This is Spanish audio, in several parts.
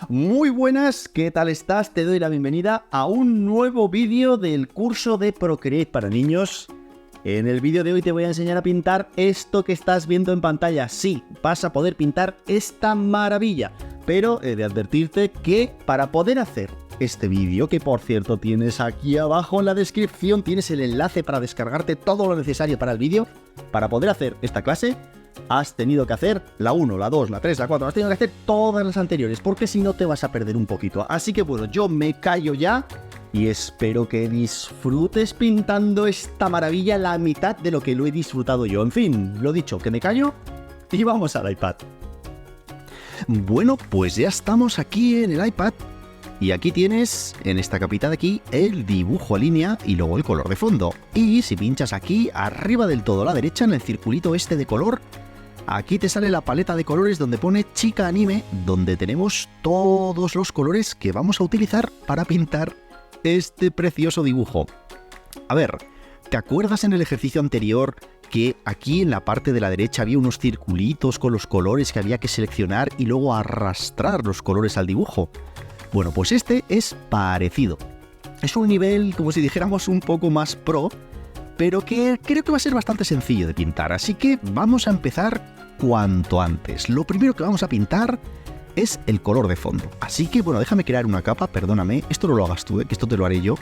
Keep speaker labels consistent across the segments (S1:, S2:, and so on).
S1: Muy buenas, ¿qué tal estás? Te doy la bienvenida a un nuevo vídeo del curso de Procreate para niños. En el vídeo de hoy te voy a enseñar a pintar esto que estás viendo en pantalla. Sí, vas a poder pintar esta maravilla, pero he de advertirte que para poder hacer este vídeo, que por cierto tienes aquí abajo en la descripción, tienes el enlace para descargarte todo lo necesario para el vídeo, para poder hacer esta clase, has tenido que hacer la 1, la 2, la 3, la 4, has tenido que hacer todas las anteriores, porque si no te vas a perder un poquito. Así que bueno, yo me callo ya y espero que disfrutes pintando esta maravilla la mitad de lo que lo he disfrutado yo. En fin, lo dicho, que me callo y vamos al iPad. Bueno, pues ya estamos aquí en el iPad y aquí tienes, en esta capita de aquí, el dibujo a línea y luego el color de fondo. Y si pinchas aquí, arriba del todo a la derecha, en el circulito este de color, aquí te sale la paleta de colores donde pone Chica Anime, donde tenemos todos los colores que vamos a utilizar para pintar este precioso dibujo. A ver, ¿te acuerdas en el ejercicio anterior que aquí en la parte de la derecha había unos circulitos con los colores que había que seleccionar y luego arrastrar los colores al dibujo? Bueno, pues este es parecido. Es un nivel, como si dijéramos, un poco más pro, pero que creo que va a ser bastante sencillo de pintar, así que vamos a empezar cuanto antes. Lo primero que vamos a pintar es el color de fondo. Así que, bueno, déjame crear una capa, perdóname, esto no lo hagas tú, que esto te lo haré yo.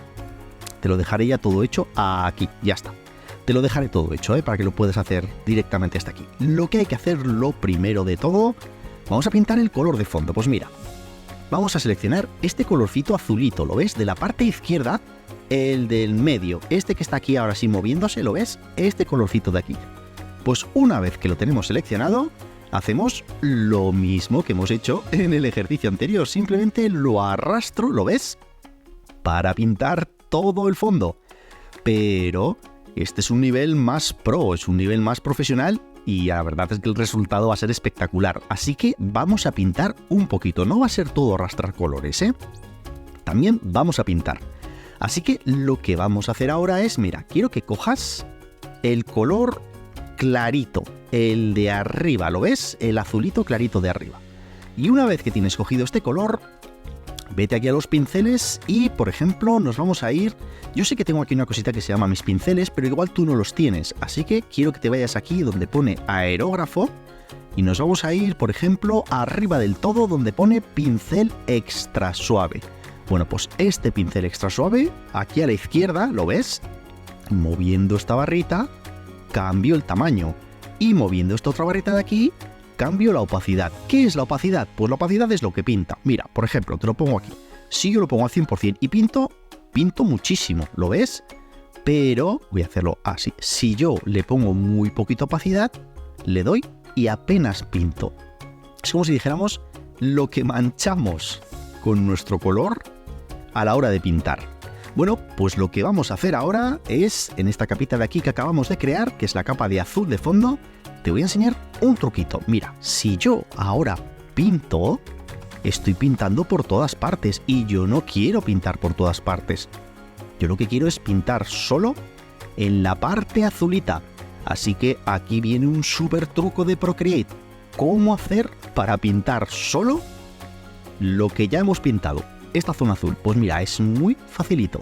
S1: Te lo dejaré ya todo hecho aquí, ya está. Te lo dejaré todo hecho, para que lo puedas hacer directamente hasta aquí. Lo que hay que hacer, lo primero de todo, vamos a pintar el color de fondo. Pues mira, vamos a seleccionar este colorcito azulito, ¿lo ves? De la parte izquierda, el del medio, este que está aquí ahora sí moviéndose, ¿lo ves? Este colorcito de aquí. Pues una vez que lo tenemos seleccionado, hacemos lo mismo que hemos hecho en el ejercicio anterior, simplemente lo arrastro, ¿lo ves? Para pintar todo el fondo. Pero este es un nivel más pro, es un nivel más profesional y la verdad es que el resultado va a ser espectacular. Así que vamos a pintar un poquito, no va a ser todo arrastrar colores, También vamos a pintar. Así que lo que vamos a hacer ahora es, mira, quiero que cojas el color clarito, el de arriba, ¿lo ves? El azulito clarito de arriba. Y una vez que tienes cogido este color, vete aquí a los pinceles y, por ejemplo, nos vamos a ir... Yo sé que tengo aquí una cosita que se llama mis pinceles, pero igual tú no los tienes. Así que quiero que te vayas aquí donde pone aerógrafo y nos vamos a ir, por ejemplo, arriba del todo donde pone pincel extra suave. Bueno, pues este pincel extra suave, aquí a la izquierda, ¿lo ves? Moviendo esta barrita, cambio el tamaño. Y moviendo esta otra barrita de aquí, cambio la opacidad. ¿Qué es la opacidad? Pues la opacidad es lo que pinta. Mira, por ejemplo, te lo pongo aquí. Si yo lo pongo al 100% y pinto muchísimo, ¿lo ves? Pero voy a hacerlo así. Si yo le pongo muy poquita opacidad, le doy y apenas pinto. Es como si dijéramos lo que manchamos con nuestro color a la hora de pintar. Bueno, pues lo que vamos a hacer ahora es, en esta capita de aquí que acabamos de crear, que es la capa de azul de fondo, te voy a enseñar un truquito. Mira, si yo ahora pinto, estoy pintando por todas partes y yo no quiero pintar por todas partes. Yo lo que quiero es pintar solo en la parte azulita. Así que aquí viene un súper truco de Procreate. ¿Cómo hacer para pintar solo lo que ya hemos pintado? Esta zona azul, pues mira, es muy facilito.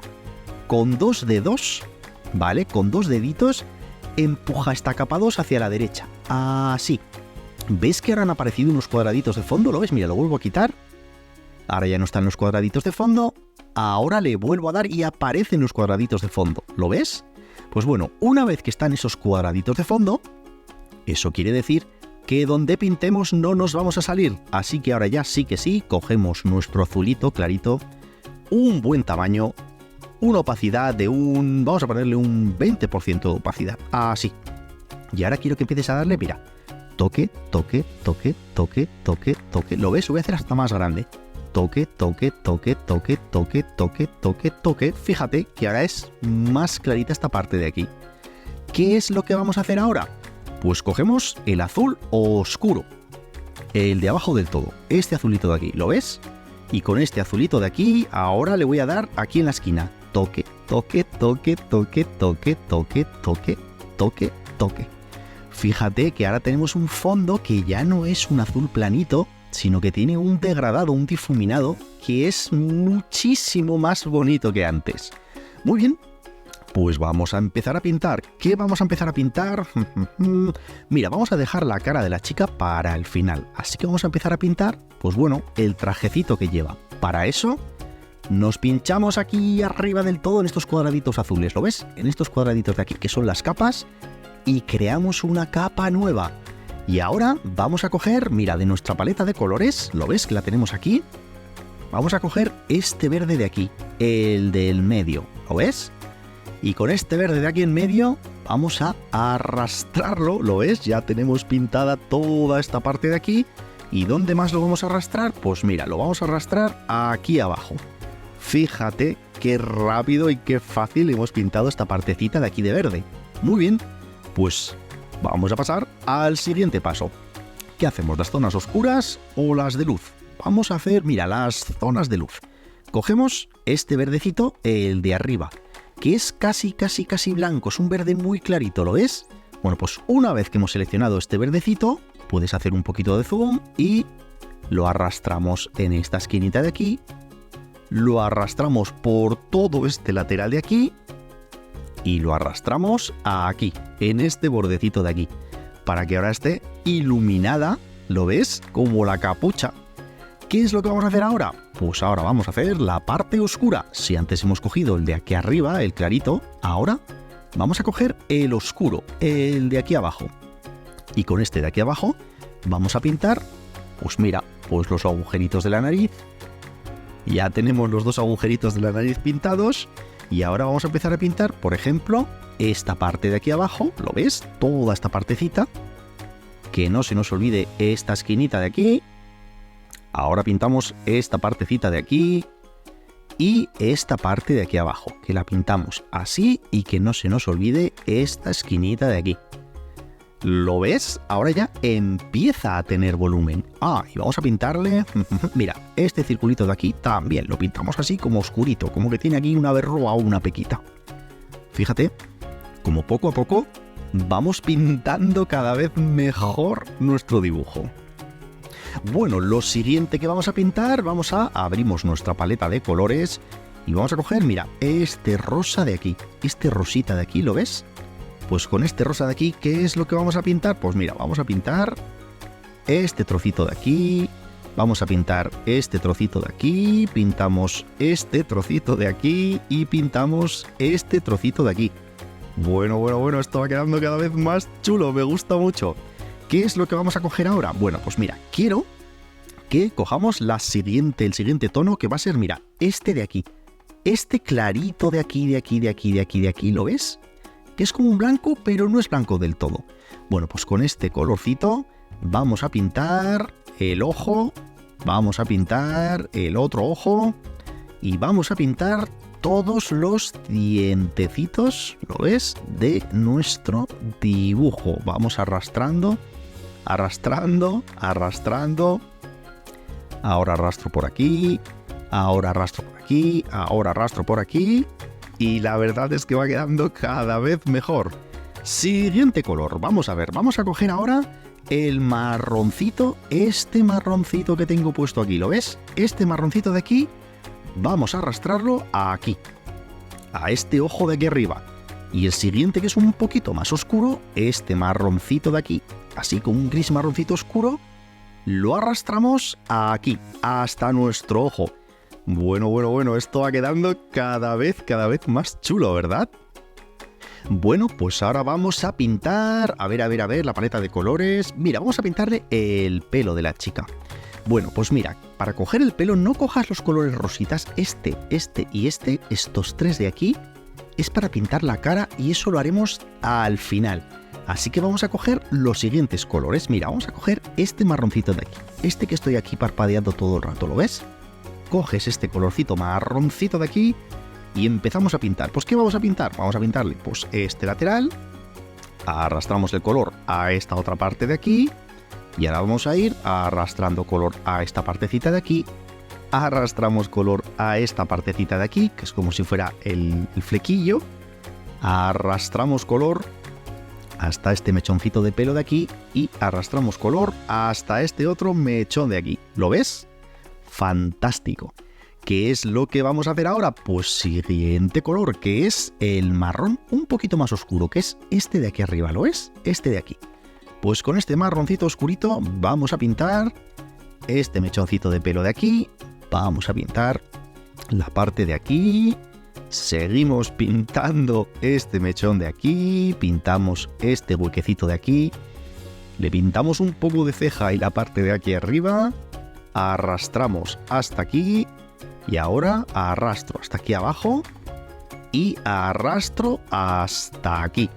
S1: Con dos dedos, ¿vale? Con dos deditos, empuja esta capa 2 hacia la derecha. Así. ¿Ves que ahora han aparecido unos cuadraditos de fondo? ¿Lo ves? Mira, lo vuelvo a quitar. Ahora ya no están los cuadraditos de fondo. Ahora le vuelvo a dar y aparecen los cuadraditos de fondo. ¿Lo ves? Pues bueno, una vez que están esos cuadraditos de fondo, eso quiere decir que donde pintemos no nos vamos a salir. Así que ahora ya sí que sí, cogemos nuestro azulito clarito, un buen tamaño, una opacidad de vamos a ponerle un 20% de opacidad. Así. Y ahora quiero que empieces a darle, mira, toque, toque, toque, toque, toque, toque. ¿Lo ves? Lo voy a hacer hasta más grande. Toque, toque, toque, toque, toque, toque, toque, toque. Fíjate que ahora es más clarita esta parte de aquí. ¿Qué es lo que vamos a hacer ahora? Pues cogemos el azul oscuro, el de abajo del todo, este azulito de aquí, ¿lo ves? Y con este azulito de aquí, ahora le voy a dar aquí en la esquina, toque, toque, toque, toque, toque, toque, toque, toque, toque. Fíjate que ahora tenemos un fondo que ya no es un azul planito, sino que tiene un degradado, un difuminado, que es muchísimo más bonito que antes. Muy bien, pues vamos a empezar a pintar. ¿Qué vamos a empezar a pintar? Mira, vamos a dejar la cara de la chica para el final. Así que vamos a empezar a pintar, pues bueno, el trajecito que lleva. Para eso, nos pinchamos aquí arriba del todo en estos cuadraditos azules, ¿lo ves? En estos cuadraditos de aquí, que son las capas, y creamos una capa nueva. Y ahora vamos a coger, mira, de nuestra paleta de colores, ¿lo ves? Que la tenemos aquí. Vamos a coger este verde de aquí, el del medio, ¿lo ves? Y con este verde de aquí en medio vamos a arrastrarlo, ¿lo ves? Ya tenemos pintada toda esta parte de aquí. ¿Y dónde más lo vamos a arrastrar? Pues mira, lo vamos a arrastrar aquí abajo. Fíjate qué rápido y qué fácil hemos pintado esta partecita de aquí de verde. Muy bien, pues vamos a pasar al siguiente paso. ¿Qué hacemos? ¿Las zonas oscuras o las de luz? Vamos a hacer, mira, las zonas de luz. Cogemos este verdecito, el de arriba, que es casi blanco, es un verde muy clarito, ¿lo ves? Bueno, pues una vez que hemos seleccionado este verdecito, puedes hacer un poquito de zoom y lo arrastramos en esta esquinita de aquí, lo arrastramos por todo este lateral de aquí y lo arrastramos aquí, en este bordecito de aquí, para que ahora esté iluminada, ¿lo ves? Como la capucha. ¿Qué es lo que vamos a hacer ahora? Pues ahora vamos a hacer la parte oscura. Si antes hemos cogido el de aquí arriba, el clarito, ahora vamos a coger el oscuro, el de aquí abajo. Y con este de aquí abajo vamos a pintar, pues mira, pues los agujeritos de la nariz. Ya tenemos los dos agujeritos de la nariz pintados. Y ahora vamos a empezar a pintar, por ejemplo, esta parte de aquí abajo, ¿lo ves? Toda esta partecita. Que no se nos olvide esta esquinita de aquí. Ahora pintamos esta partecita de aquí y esta parte de aquí abajo, que la pintamos así y que no se nos olvide esta esquinita de aquí. ¿Lo ves? Ahora ya empieza a tener volumen. Y vamos a pintarle, mira, este circulito de aquí también lo pintamos así como oscurito, como que tiene aquí una verruga o una pequita. Fíjate, como poco a poco vamos pintando cada vez mejor nuestro dibujo. Bueno, lo siguiente que vamos a pintar, abrimos nuestra paleta de colores y vamos a coger, mira, este rosa de aquí, este rosita de aquí, ¿lo ves? Pues con este rosa de aquí, ¿qué es lo que vamos a pintar? Pues mira, vamos a pintar este trocito de aquí, vamos a pintar este trocito de aquí, pintamos este trocito de aquí y pintamos este trocito de aquí. Bueno, esto va quedando cada vez más chulo, me gusta mucho. ¿Qué es lo que vamos a coger ahora? Bueno, pues mira, quiero que cojamos el siguiente tono, que va a ser, mira, este de aquí. Este clarito de aquí, ¿lo ves? Que es como un blanco, pero no es blanco del todo. Bueno, pues con este colorcito vamos a pintar el ojo, vamos a pintar el otro ojo y vamos a pintar todos los dientecitos, ¿lo ves? De nuestro dibujo. Vamos arrastrando. Ahora arrastro por aquí, ahora arrastro por aquí, ahora arrastro por aquí. Y la verdad es que va quedando cada vez mejor. Siguiente color, vamos a ver, vamos a coger ahora el marroncito, este marroncito que tengo puesto aquí, ¿lo ves? Este marroncito de aquí, vamos a arrastrarlo aquí, a este ojo de aquí arriba. Y el siguiente, que es un poquito más oscuro, este marroncito de aquí, así como un gris marroncito oscuro, lo arrastramos aquí, hasta nuestro ojo. Bueno, esto va quedando cada vez más chulo, ¿verdad? Bueno, pues ahora vamos a pintar, a ver, la paleta de colores. Mira, vamos a pintarle el pelo de la chica. Bueno, pues mira, para coger el pelo no cojas los colores rositas, este y estos tres de aquí, es para pintar la cara y eso lo haremos al final. Así que vamos a coger los siguientes colores. Mira, vamos a coger este marroncito de aquí, este que estoy aquí parpadeando todo el rato, ¿lo ves? Coges este colorcito marroncito de aquí y empezamos a pintar. Pues ¿qué vamos a pintar? Vamos a pintarle pues este lateral, arrastramos el color a esta otra parte de aquí y ahora vamos a ir arrastrando color a esta partecita de aquí, arrastramos color a esta partecita de aquí, que es como si fuera el flequillo, arrastramos color hasta este mechoncito de pelo de aquí y arrastramos color hasta este otro mechón de aquí. ¿Lo ves? Fantástico. ¿Qué es lo que vamos a hacer ahora? Pues siguiente color, que es el marrón un poquito más oscuro, que es este de aquí arriba, ¿lo ves? Este de aquí. Pues con este marroncito oscurito vamos a pintar este mechoncito de pelo de aquí, vamos a pintar la parte de aquí, seguimos pintando este mechón de aquí, pintamos este huequecito de aquí, le pintamos un poco de ceja y la parte de aquí arriba, arrastramos hasta aquí y ahora arrastro hasta aquí abajo y arrastro hasta aquí.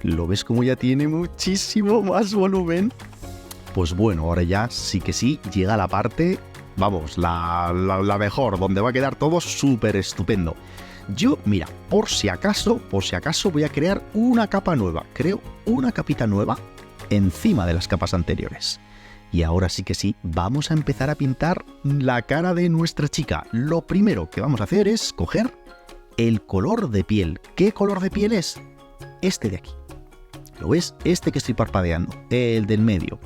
S1: ¿Lo ves como ya tiene muchísimo más volumen? Pues bueno, ahora ya sí que sí llega la parte, vamos, la mejor, donde va a quedar todo súper estupendo. Yo, mira, por si acaso voy a crear una capa nueva. Creo una capita nueva encima de las capas anteriores. Y ahora sí que sí, vamos a empezar a pintar la cara de nuestra chica. Lo primero que vamos a hacer es coger el color de piel. ¿Qué color de piel es? Este de aquí. ¿Lo ves? Este que estoy parpadeando, el del medio.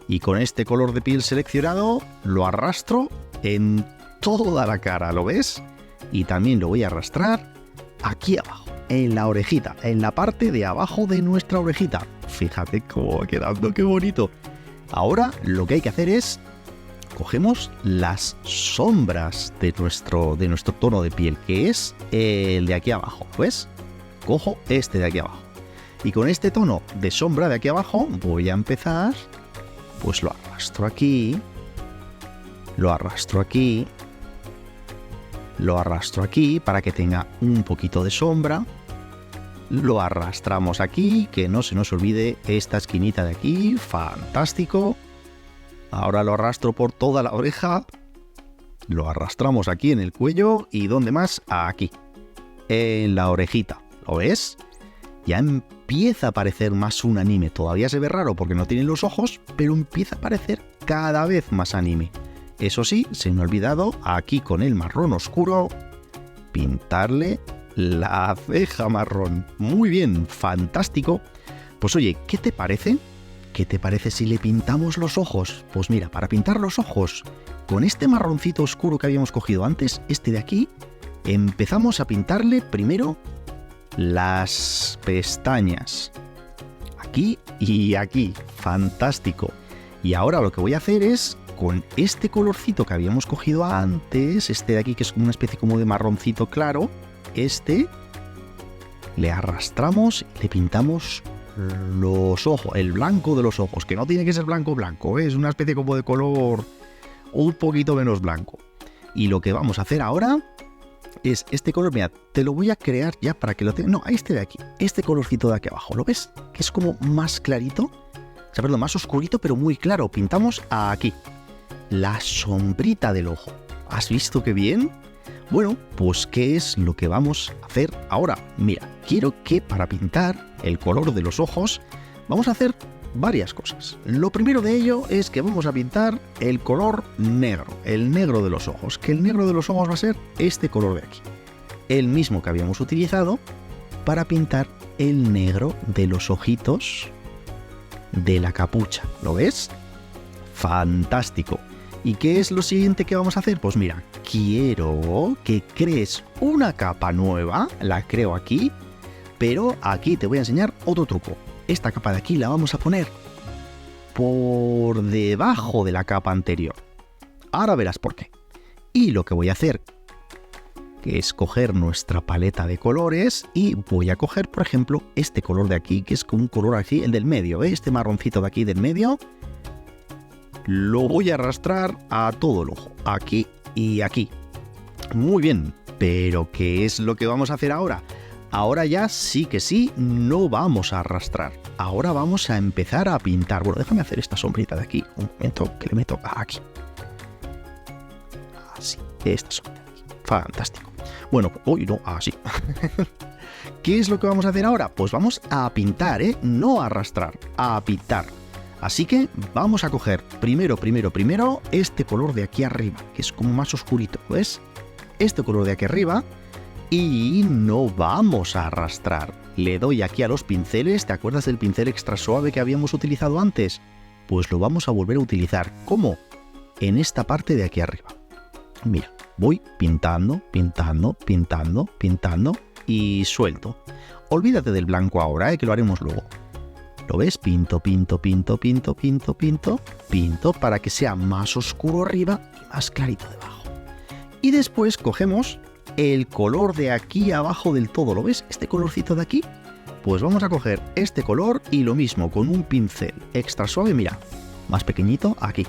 S1: Y con este color de piel seleccionado lo arrastro en toda la cara, ¿lo ves? Y también lo voy a arrastrar aquí abajo, en la orejita, en la parte de abajo de nuestra orejita. Fíjate cómo va quedando, qué bonito. Ahora lo que hay que hacer es, cogemos las sombras de nuestro tono de piel, que es el de aquí abajo, ¿ves? Cojo este de aquí abajo. Y con este tono de sombra de aquí abajo voy a empezar, pues lo arrastro aquí, lo arrastro aquí, lo arrastro aquí para que tenga un poquito de sombra, lo arrastramos aquí, que no se nos olvide esta esquinita de aquí, fantástico. Ahora lo arrastro por toda la oreja, lo arrastramos aquí en el cuello y ¿dónde más? Aquí, en la orejita, ¿lo ves? Ya empieza a parecer más un anime. Todavía se ve raro porque no tiene los ojos, pero empieza a parecer cada vez más anime. Eso sí, se me ha olvidado aquí con el marrón oscuro pintarle la ceja marrón. Muy bien, fantástico. Pues oye, ¿qué te parece? ¿Qué te parece si le pintamos los ojos? Pues mira, para pintar los ojos, con este marroncito oscuro que habíamos cogido antes, este de aquí, empezamos a pintarle primero las pestañas. Aquí y aquí. Fantástico. Y ahora lo que voy a hacer es, con este colorcito que habíamos cogido antes, este de aquí que es una especie como de marroncito claro, este, le arrastramos y le pintamos los ojos, el blanco de los ojos, que no tiene que ser blanco blanco, es una especie como de color un poquito menos blanco. Y lo que vamos a hacer ahora es este color, mira, te lo voy a crear ya para que lo tengas. No, este de aquí, este colorcito de aquí abajo, ¿lo ves? Que es como más clarito, o sea, perdón, más oscurito, pero muy claro. Pintamos aquí la sombrita del ojo. ¿Has visto qué bien? Bueno, pues ¿qué es lo que vamos a hacer ahora? Mira, quiero que para pintar el color de los ojos vamos a hacer varias cosas. Lo primero de ello es que vamos a pintar el color negro, el negro de los ojos, que el negro de los ojos va a ser este color de aquí, el mismo que habíamos utilizado para pintar el negro de los ojitos de la capucha. ¿Lo ves? Fantástico. ¿Y qué es lo siguiente que vamos a hacer? Pues mira, quiero que crees una capa nueva, la creo aquí, pero aquí te voy a enseñar otro truco. Esta capa de aquí la vamos a poner por debajo de la capa anterior. Ahora verás por qué. Y lo que voy a hacer, que es coger nuestra paleta de colores y voy a coger, por ejemplo, este color de aquí, que es como un color aquí, el del medio, ¿eh? Este marroncito de aquí del medio, lo voy a arrastrar a todo el ojo, aquí y aquí. Muy bien, pero ¿qué es lo que vamos a hacer ahora? Ahora ya sí que sí, no vamos a arrastrar. Ahora vamos a empezar a pintar. Bueno, déjame hacer esta sombrita de aquí. Un momento que le meto aquí. Así, esta sombrita de aquí. Fantástico. Bueno, hoy no, así. ¿Qué es lo que vamos a hacer ahora? Pues vamos a pintar, ¿eh? No a arrastrar, a pintar. Así que vamos a coger primero este color de aquí arriba, que es como más oscurito, ¿ves? Este color de aquí arriba. y no vamos a arrastrar. Le doy aquí a los pinceles. ¿Te acuerdas del pincel extra suave que habíamos utilizado antes? Pues lo vamos a volver a utilizar. ¿Cómo? En esta parte de aquí arriba. Mira, voy pintando, pintando, pintando, pintando y suelto. Olvídate del blanco ahora, que lo haremos luego. ¿Lo ves? Pinto, pinto, pinto, pinto, pinto, pinto, pinto para que sea más oscuro arriba y más clarito debajo. Y después cogemos el color de aquí abajo del todo. ¿Lo ves? Este colorcito de aquí. Pues vamos a coger este color y lo mismo con un pincel extra suave, mira, más pequeñito, aquí.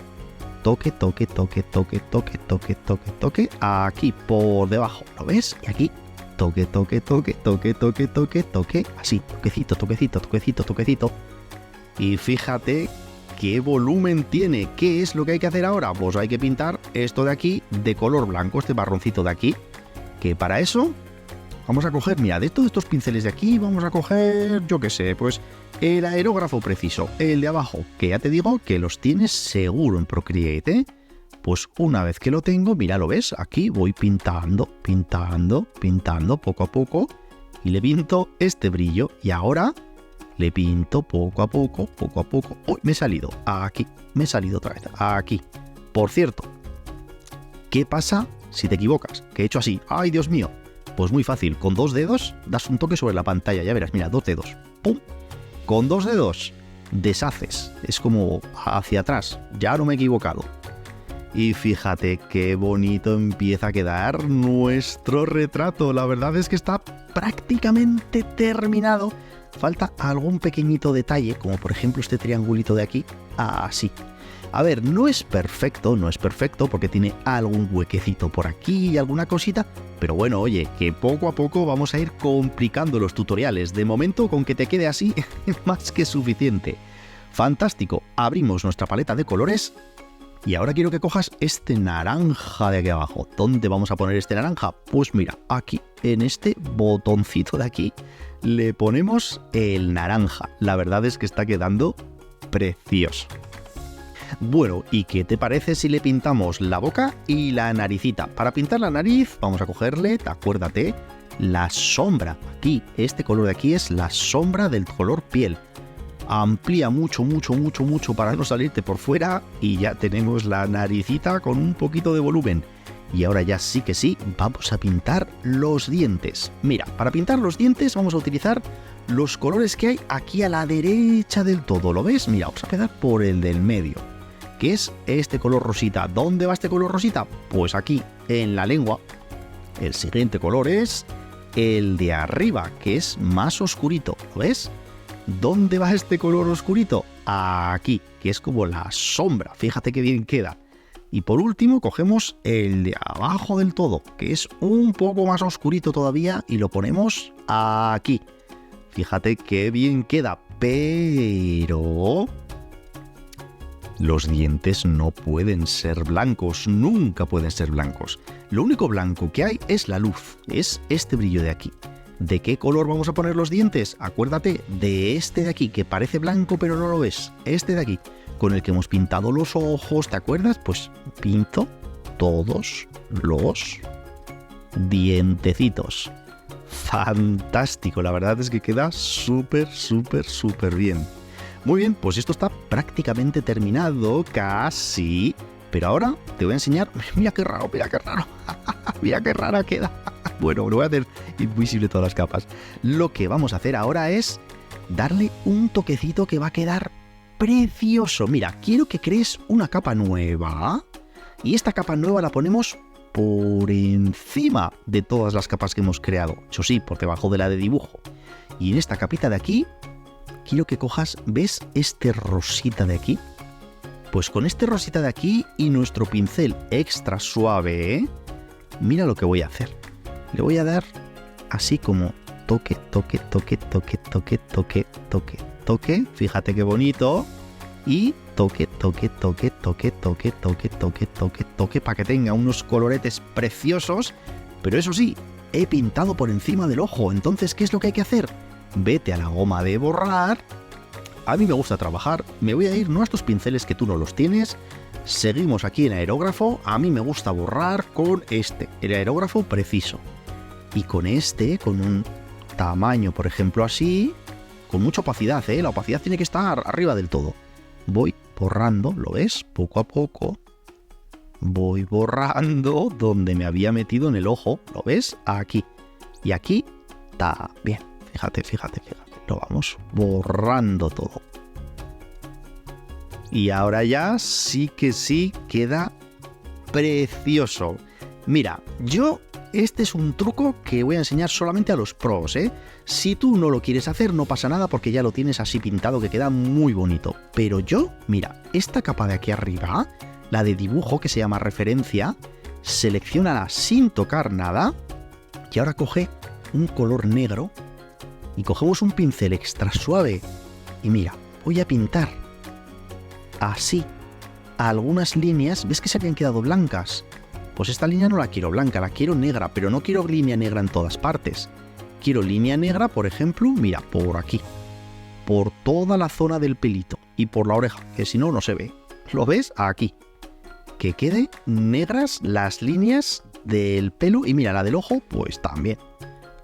S1: Toque, toque, toque, toque, toque, toque, toque, toque, aquí por debajo, ¿lo ves? Y aquí, toque, toque, toque, toque, toque, toque, toque, así, toquecito, toquecito, toquecito, toquecito. Y fíjate qué volumen tiene. ¿Qué es lo que hay que hacer ahora? Pues hay que pintar esto de aquí de color blanco, este marroncito de aquí, que para eso vamos a coger, mira, de todos estos pinceles de aquí, vamos a coger, yo qué sé, pues el aerógrafo preciso, el de abajo, que ya te digo que los tienes seguro en Procreate, ¿eh? Pues una vez que lo tengo, mira, ¿lo ves? Aquí voy pintando, pintando, pintando poco a poco y le pinto este brillo y ahora le pinto poco a poco, poco a poco. ¡Uy! Me he salido aquí, me he salido otra vez aquí. Por cierto, ¿qué pasa si te equivocas? Que he hecho así, ¡ay, Dios mío! Pues muy fácil, con 2 dedos das un toque sobre la pantalla, ya verás, mira, 2 dedos, ¡pum! Con 2 dedos deshaces, es como hacia atrás, ya no me he equivocado. Y fíjate qué bonito empieza a quedar nuestro retrato, la verdad es que está prácticamente terminado. Falta algún pequeñito detalle, como por ejemplo este triangulito de aquí, así. A ver, no es perfecto porque tiene algún huequecito por aquí y alguna cosita, pero bueno, oye, que poco a poco vamos a ir complicando los tutoriales. De momento, con que te quede así, más que suficiente. Fantástico, abrimos nuestra paleta de colores y ahora quiero que cojas este naranja de aquí abajo. ¿Dónde vamos a poner este naranja? Pues mira, aquí, en este botoncito de aquí, le ponemos el naranja. La verdad es que está quedando precioso. Bueno, ¿y qué te parece si le pintamos la boca y la naricita? Para pintar la nariz vamos a cogerle, acuérdate, la sombra. Aquí, este color de aquí es la sombra del color piel. Amplía mucho, mucho, mucho, mucho para no salirte por fuera y ya tenemos la naricita con un poquito de volumen. Y ahora ya sí que sí, vamos a pintar los dientes. Mira, para pintar los dientes vamos a utilizar los colores que hay aquí a la derecha del todo. ¿Lo ves? Mira, vamos a empezar por el del medio, que es este color rosita. ¿Dónde va este color rosita? Pues aquí, en la lengua. El siguiente color es el de arriba, que es más oscurito. ¿Lo ves? ¿Dónde va este color oscurito? Aquí, que es como la sombra. Fíjate qué bien queda. Y por último cogemos el de abajo del todo, que es un poco más oscurito todavía, y lo ponemos aquí. Fíjate qué bien queda, pero los dientes no pueden ser blancos, nunca pueden ser blancos. Lo único blanco que hay es la luz, es este brillo de aquí. ¿De qué color vamos a poner los dientes? Acuérdate de este de aquí, que parece blanco pero no lo es. Este de aquí, con el que hemos pintado los ojos, ¿te acuerdas? Pues pinto todos los dientecitos. Fantástico, la verdad es que queda súper, súper, súper bien. Muy bien, pues esto está prácticamente terminado, casi. Pero ahora te voy a enseñar, mira qué raro, mira qué raro, mira qué rara queda. Bueno, lo voy a hacer invisible todas las capas. Lo que vamos a hacer ahora es darle un toquecito que va a quedar precioso. Mira, quiero que crees una capa nueva y esta capa nueva la ponemos por encima de todas las capas que hemos creado. Eso sí, por debajo de la de dibujo. Y en esta capita de aquí, quiero que cojas, ¿ves este rosita de aquí? Pues con este rosita de aquí y nuestro pincel extra suave, mira lo que voy a hacer. Le voy a dar así como toque, toque, toque, toque, toque, toque, toque, toque. Fíjate qué bonito. Y toque, toque, toque, toque, toque, toque, toque, toque, toque, para que tenga unos coloretes preciosos. Pero eso sí, he pintado por encima del ojo. Entonces, ¿qué es lo que hay que hacer? Vete a la goma de borrar. A mí me gusta trabajar. Me voy a ir no a estos pinceles que tú no los tienes. Seguimos aquí en aerógrafo. A mí me gusta borrar con el aerógrafo preciso. Y con con un tamaño, por ejemplo, así, con mucha opacidad, la opacidad tiene que estar arriba del todo. Voy borrando, ¿lo ves? Poco a poco. Voy borrando donde me había metido en el ojo, ¿lo ves? Aquí. Y aquí está bien. Fíjate. Lo vamos borrando todo. Y ahora ya sí que sí queda precioso. Mira, este es un truco que voy a enseñar solamente a los pros, ¿eh? Si tú no lo quieres hacer, no pasa nada porque ya lo tienes así pintado que queda muy bonito. Pero mira, esta capa de aquí arriba, la de dibujo que se llama referencia, selecciónala sin tocar nada y ahora coge un color negro y cogemos un pincel extra suave y mira, voy a pintar así algunas líneas. ¿Ves que se habían quedado blancas? Pues esta línea no la quiero blanca, la quiero negra, pero no quiero línea negra en todas partes. Quiero línea negra, por ejemplo, mira, por aquí, por toda la zona del pelito y por la oreja, que si no, no se ve. ¿Lo ves? Aquí. Que quede negras las líneas del pelo y mira, la del ojo, pues también.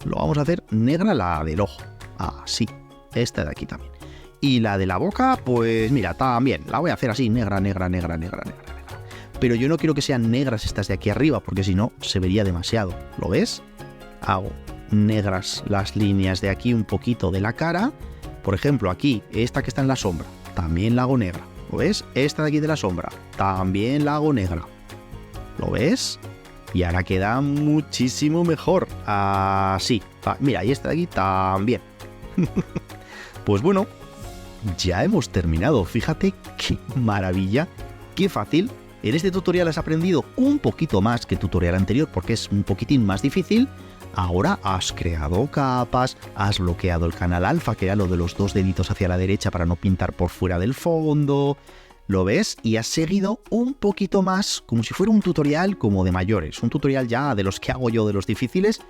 S1: Lo vamos a hacer negra la del ojo. Así. Esta de aquí también. Y la de la boca, pues mira, también. La voy a hacer así, negra. Pero yo no quiero que sean negras estas de aquí arriba, porque si no, se vería demasiado. ¿Lo ves? Hago negras las líneas de aquí un poquito de la cara. Por ejemplo, aquí, esta que está en la sombra, también la hago negra. ¿Lo ves? Esta de aquí de la sombra, también la hago negra. ¿Lo ves? Y ahora queda muchísimo mejor. Así. Mira, y esta de aquí también. Pues bueno, ya hemos terminado. Fíjate qué maravilla, qué fácil. En este tutorial has aprendido un poquito más que el tutorial anterior porque es un poquitín más difícil. Ahora has creado capas, has bloqueado el canal alfa, que era lo de los 2 deditos hacia la derecha para no pintar por fuera del fondo. ¿Lo ves? Y has seguido un poquito más, como si fuera un tutorial como de mayores. Un tutorial ya de los que hago yo, de los difíciles.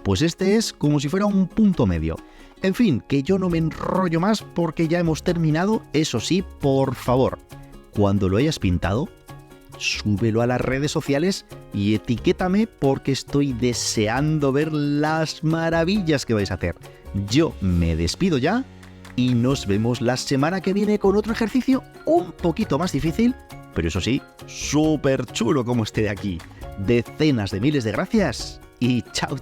S1: Pues este es como si fuera un punto medio. En fin, que yo no me enrollo más porque ya hemos terminado. Eso sí, por favor, cuando lo hayas pintado, súbelo a las redes sociales y etiquétame porque estoy deseando ver las maravillas que vais a hacer. Yo me despido ya y nos vemos la semana que viene con otro ejercicio un poquito más difícil, pero eso sí, súper chulo como este de aquí. Decenas de miles de gracias y chao.